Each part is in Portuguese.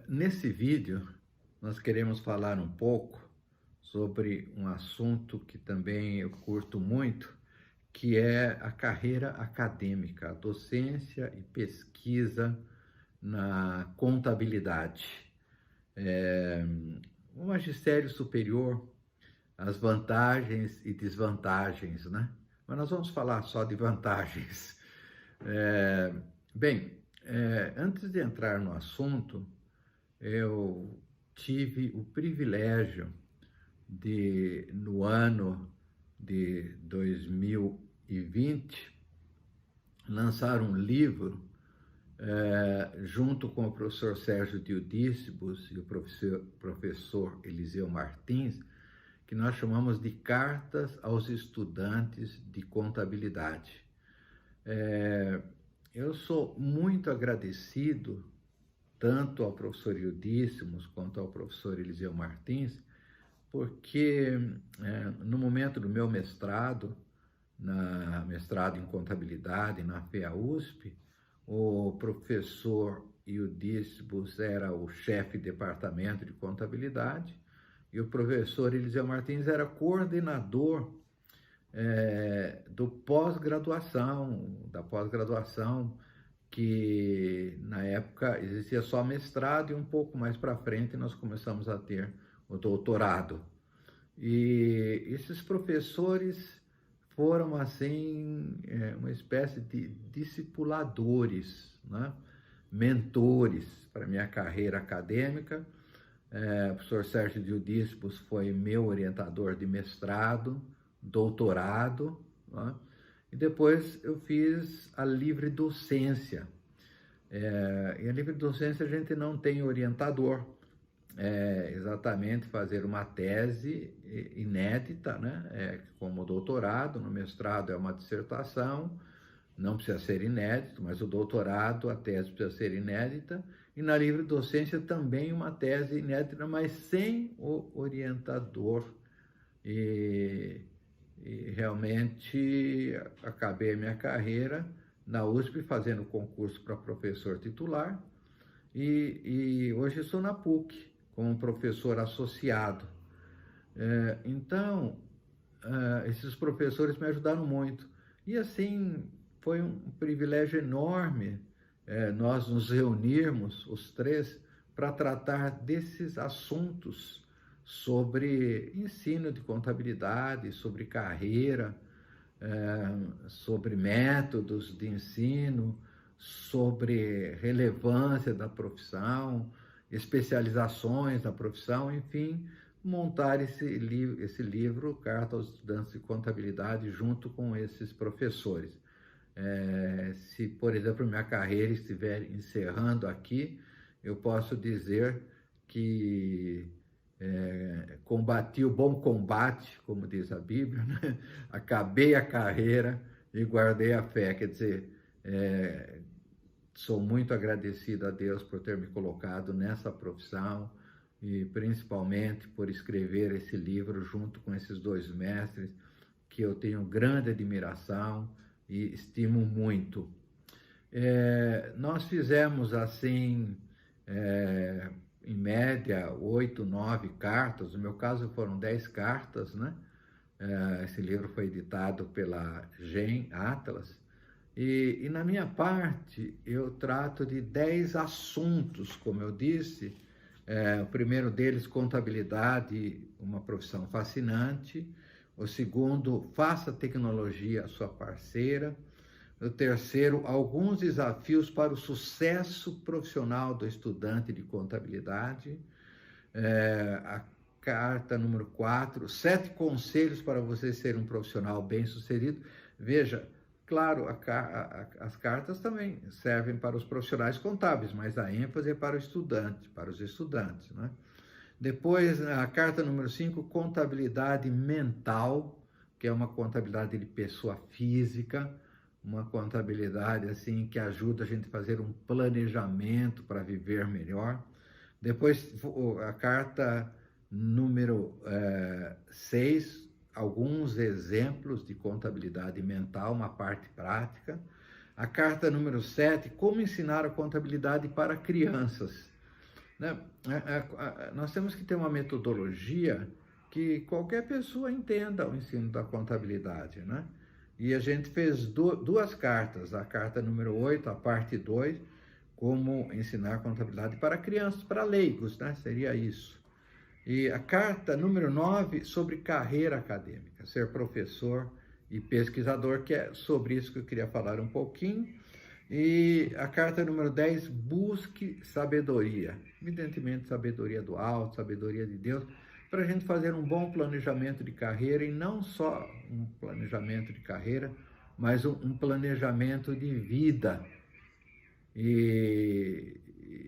Nesse vídeo, nós queremos falar um pouco sobre um assunto que também eu curto muito, que é a carreira acadêmica, a docência e pesquisa na contabilidade. O magistério superior, as vantagens e desvantagens, né? Mas nós vamos falar só de vantagens. É, Antes de entrar no assunto, eu tive o privilégio de, no ano de 2020, lançar um livro junto com o professor Sérgio Dildícibus e o professor Eliseu Martins, que nós chamamos de Cartas aos Estudantes de Contabilidade. Eu sou muito agradecido tanto ao professor Eudícimos quanto ao professor Eliseu Martins, porque no momento do meu mestrado em contabilidade na FEA-USP, o professor Eudícibus era o chefe de departamento de contabilidade e o professor Eliseu Martins era coordenador da pós-graduação, que na época existia só mestrado e um pouco mais para frente nós começamos a ter o doutorado. E esses professores foram assim uma espécie de discipuladores, né? Mentores para minha carreira acadêmica. O professor Sérgio Dildícibus foi meu orientador de mestrado, doutorado, né? E depois eu fiz a livre docência. E a livre docência a gente não tem orientador, exatamente fazer uma tese inédita, né? Como doutorado, no mestrado é uma dissertação, não precisa ser inédito, mas o doutorado, a tese precisa ser inédita, e na livre docência também uma tese inédita, mas sem o orientador. E realmente acabei a minha carreira na USP fazendo concurso para professor titular e hoje estou na PUC como professor associado. Então, esses professores me ajudaram muito. E assim, foi um privilégio enorme nós nos reunirmos, os três, para tratar desses assuntos sobre ensino de contabilidade, sobre carreira, sobre métodos de ensino, sobre relevância da profissão, especializações da profissão, enfim, montar esse livro, Carta aos Estudantes de Contabilidade, junto com esses professores. Se, por exemplo, minha carreira estiver encerrando aqui, eu posso dizer que combati o bom combate, como diz a Bíblia, né? Acabei a carreira e guardei a fé. Quer dizer, sou muito agradecido a Deus por ter me colocado nessa profissão e principalmente por escrever esse livro junto com esses dois mestres que eu tenho grande admiração e estimo muito. Nós fizemos assim, em média, 8, 9 cartas, no meu caso foram 10 cartas, né? Esse livro foi editado pela GEM Atlas, e na minha parte eu trato de 10 assuntos, como eu disse. O primeiro deles, contabilidade, uma profissão fascinante. O segundo, faça a tecnologia a sua parceira. O terceiro, alguns desafios para o sucesso profissional do estudante de contabilidade. A carta número 4, 7 conselhos para você ser um profissional bem-sucedido. Veja, claro, as cartas também servem para os profissionais contábeis, mas a ênfase é para o estudante, para os estudantes, né? Depois, a carta número 5, contabilidade mental, que é uma contabilidade de pessoa física, uma contabilidade assim que ajuda a gente a fazer um planejamento para viver melhor. Depois, a carta número 6, alguns exemplos de contabilidade mental, uma parte prática. A carta número 7, como ensinar a contabilidade para crianças. né? Nós temos que ter uma metodologia que qualquer pessoa entenda o ensino da contabilidade, né? E a gente fez duas cartas, a carta número 8, a parte 2, como ensinar contabilidade para crianças, para leigos, né? Seria isso. E a carta número 9, sobre carreira acadêmica, ser professor e pesquisador, que é sobre isso que eu queria falar um pouquinho. E a carta número 10, busque sabedoria. Evidentemente, sabedoria do alto, sabedoria de Deus, para a gente fazer um bom planejamento de carreira, e não só um planejamento de carreira, mas um planejamento de vida. E,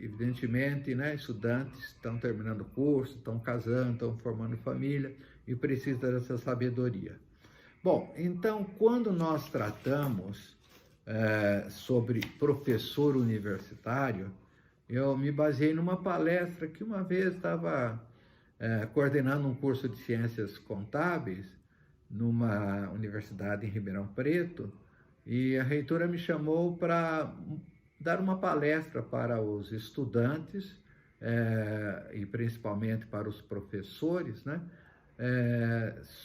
evidentemente, né, estudantes estão terminando o curso, estão casando, estão formando família e precisam dessa sabedoria. Bom, então, quando nós tratamos sobre professor universitário, eu me baseei numa palestra que uma vez estava coordenando um curso de ciências contábeis numa universidade em Ribeirão Preto, e a reitora me chamou para dar uma palestra para os estudantes e principalmente para os professores, né,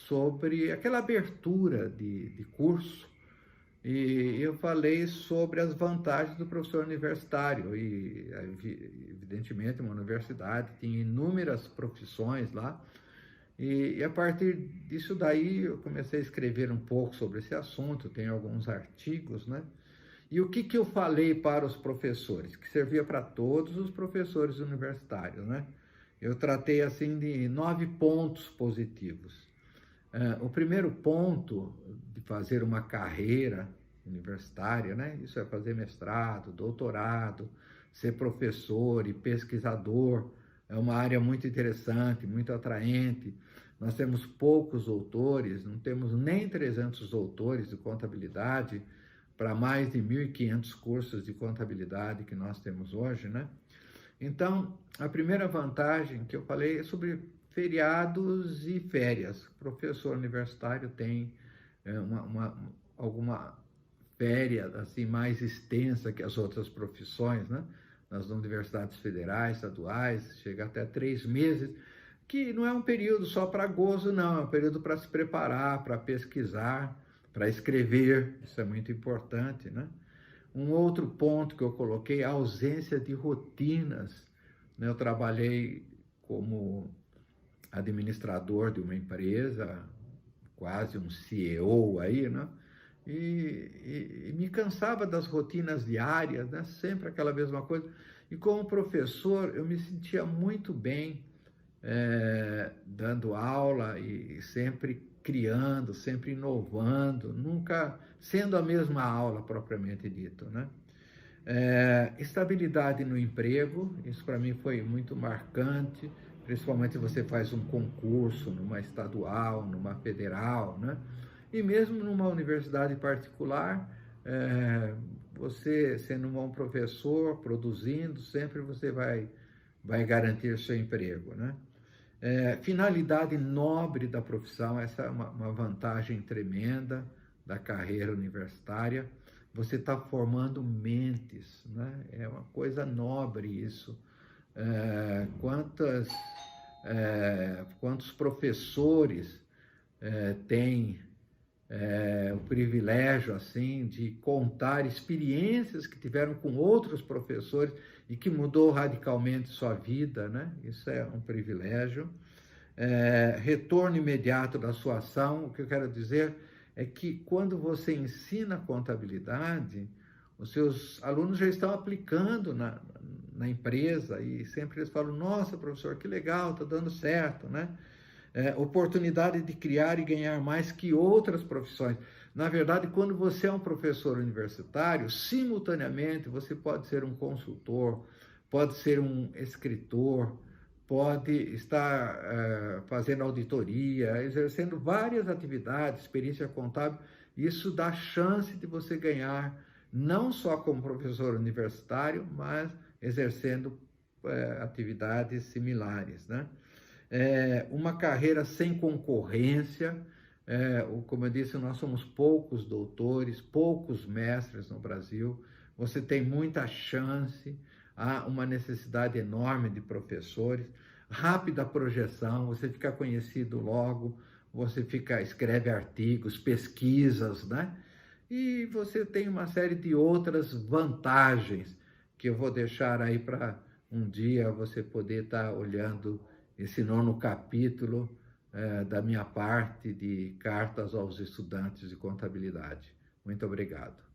sobre aquela abertura de curso. E eu falei sobre as vantagens do professor universitário, e evidentemente uma universidade tinha inúmeras profissões lá, e a partir disso daí eu comecei a escrever um pouco sobre esse assunto, tenho alguns artigos, né? E o que eu falei para os professores, que servia para todos os professores universitários, né? Eu tratei assim de 9 pontos positivos. O primeiro ponto de fazer uma carreira universitária, né? Isso é fazer mestrado, doutorado, ser professor e pesquisador. É uma área muito interessante, muito atraente. Nós temos poucos doutores, não temos nem 300 doutores de contabilidade para mais de 1.500 cursos de contabilidade que nós temos hoje, né? Então, a primeira vantagem que eu falei é sobre feriados e férias. O professor universitário tem alguma férias assim mais extensa que as outras profissões, né? Nas universidades federais, estaduais, chega até 3 meses, que não é um período só para gozo, não, é um período para se preparar, para pesquisar, para escrever, isso é muito importante, né? Um outro ponto que eu coloquei, a ausência de rotinas, né? Eu trabalhei como administrador de uma empresa, quase um CEO aí, né? E me cansava das rotinas diárias, né? Sempre aquela mesma coisa. E como professor, eu me sentia muito bem dando aula e sempre criando, sempre inovando, nunca sendo a mesma aula propriamente dito, né? Estabilidade no emprego, isso para mim foi muito marcante, principalmente se você faz um concurso numa estadual, numa federal, né? E mesmo numa universidade particular, você sendo um bom professor, produzindo, sempre você vai garantir seu emprego, né? Finalidade nobre da profissão, essa é uma vantagem tremenda da carreira universitária. Você está formando mentes, né? É uma coisa nobre isso. Quantos professores têm o privilégio assim de contar experiências que tiveram com outros professores e que mudou radicalmente sua vida, né? Isso é um privilégio. Retorno imediato da sua ação, o que eu quero dizer é que quando você ensina contabilidade, os seus alunos já estão aplicando na empresa e sempre eles falam, nossa, professor, que legal, está dando certo, né? Oportunidade de criar e ganhar mais que outras profissões. Na verdade, quando você é um professor universitário, simultaneamente você pode ser um consultor, pode ser um escritor, pode estar fazendo auditoria, exercendo várias atividades, experiência contábil. Isso dá chance de você ganhar, não só como professor universitário, mas exercendo atividades similares, né? Uma carreira sem concorrência, como eu disse, nós somos poucos doutores, poucos mestres no Brasil, você tem muita chance, há uma necessidade enorme de professores, rápida projeção, você fica conhecido logo, você escreve artigos, pesquisas, né? E você tem uma série de outras vantagens que eu vou deixar aí para um dia você poder estar olhando esse 9º capítulo da minha parte de cartas aos estudantes de contabilidade. Muito obrigado.